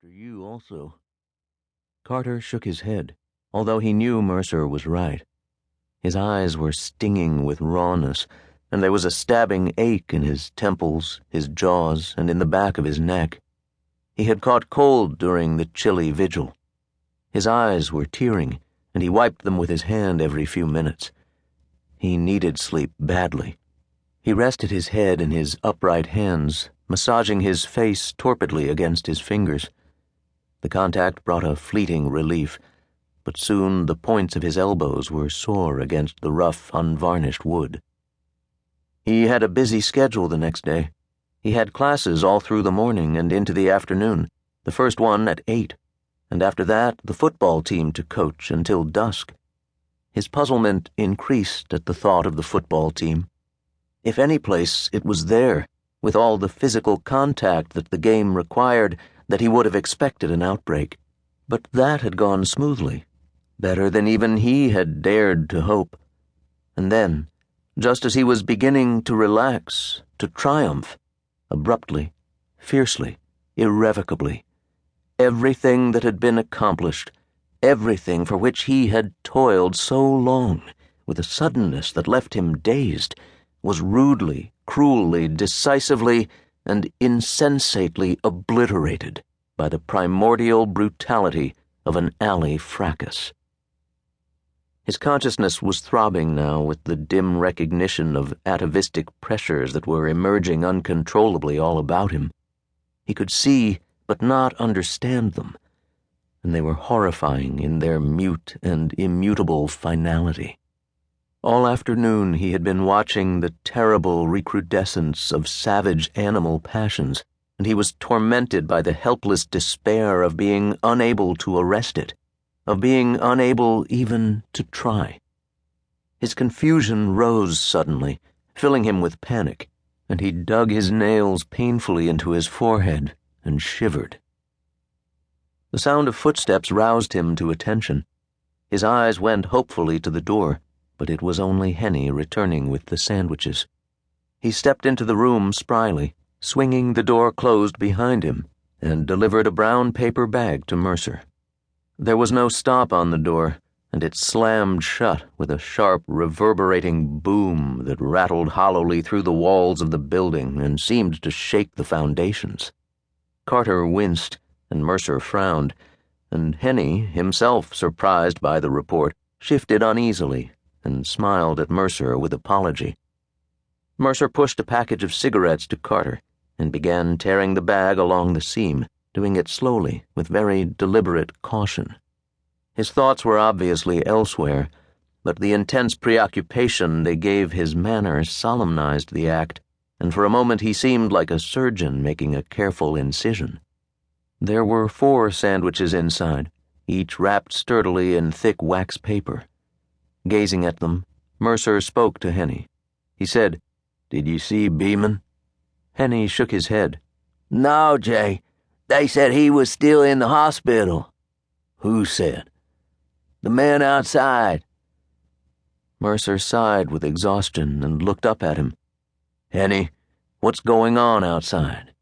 after you also." Carter shook his head, although he knew Mercer was right. His eyes were stinging with rawness, and there was a stabbing ache in his temples, his jaws, and in the back of his neck. He had caught cold during the chilly vigil. His eyes were tearing, and he wiped them with his hand every few minutes. He needed sleep badly. He rested his head in his upright hands, massaging his face torpidly against his fingers. The contact brought a fleeting relief, but soon the points of his elbows were sore against the rough, unvarnished wood. He had a busy schedule the next day. He had classes all through the morning and into the afternoon, the first one at 8, and after that the football team to coach until dusk. His puzzlement increased at the thought of the football team. If any place, it was there, with all the physical contact that the game required, that he would have expected an outbreak. But that had gone smoothly, better than even he had dared to hope. And then, just as he was beginning to relax, to triumph, abruptly, fiercely, irrevocably, everything that had been accomplished, everything for which he had toiled so long, with a suddenness that left him dazed, was rudely, cruelly, decisively, and insensately obliterated by the primordial brutality of an alley fracas. His consciousness was throbbing now with the dim recognition of atavistic pressures that were emerging uncontrollably all about him. He could see but not understand them, and they were horrifying in their mute and immutable finality. All afternoon he had been watching the terrible recrudescence of savage animal passions, and he was tormented by the helpless despair of being unable to arrest it, of being unable even to try. His confusion rose suddenly, filling him with panic, and he dug his nails painfully into his forehead and shivered. The sound of footsteps roused him to attention. His eyes went hopefully to the door, but it was only Henny returning with the sandwiches. He stepped into the room spryly, swinging the door closed behind him, and delivered a brown paper bag to Mercer. There was no stop on the door, and it slammed shut with a sharp, reverberating boom that rattled hollowly through the walls of the building and seemed to shake the foundations. Carter winced, and Mercer frowned, and Henny, himself surprised by the report, shifted uneasily and smiled at Mercer with apology. Mercer pushed a package of cigarettes to Carter and began tearing the bag along the seam, doing it slowly with very deliberate caution. His thoughts were obviously elsewhere, but the intense preoccupation they gave his manner solemnized the act, and for a moment he seemed like a surgeon making a careful incision. There were 4 sandwiches inside, each wrapped sturdily in thick wax paper. Gazing at them, Mercer spoke to Henny. He said, "Did you see Beeman?" Henny shook his head. "No, Jay. They said he was still in the hospital." "Who said?" "The man outside." Mercer sighed with exhaustion and looked up at him. "Henny, what's going on outside?"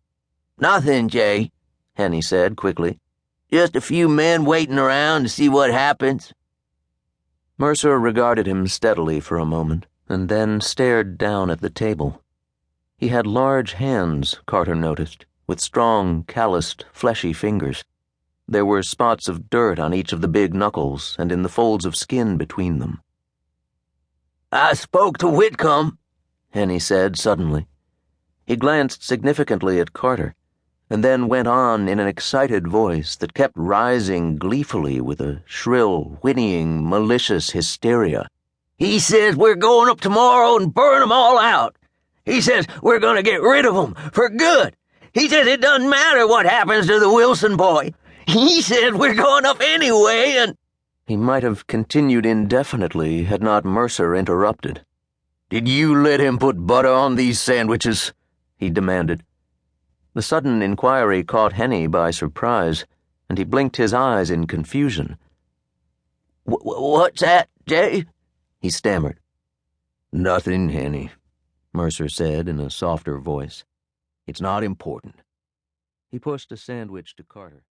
"Nothing, Jay," Henny said quickly. "Just a few men waiting around to see what happens." Mercer regarded him steadily for a moment, and then stared down at the table. He had large hands, Carter noticed, with strong, calloused, fleshy fingers. There were spots of dirt on each of the big knuckles and in the folds of skin between them. "I spoke to Whitcomb," Henny said suddenly. He glanced significantly at Carter, and then went on in an excited voice that kept rising gleefully with a shrill, whinnying, malicious hysteria. "He says we're going up tomorrow and burn 'em all out. He says we're going to get rid of 'em for good. He says it doesn't matter what happens to the Wilson boy. He says we're going up anyway and—" He might have continued indefinitely had not Mercer interrupted. "Did you let him put butter on these sandwiches?" he demanded. The sudden inquiry caught Henny by surprise, and he blinked his eyes in confusion. "What's that, Jay?" he stammered. "Nothing, Henny," Mercer said in a softer voice. "It's not important." He pushed a sandwich to Carter.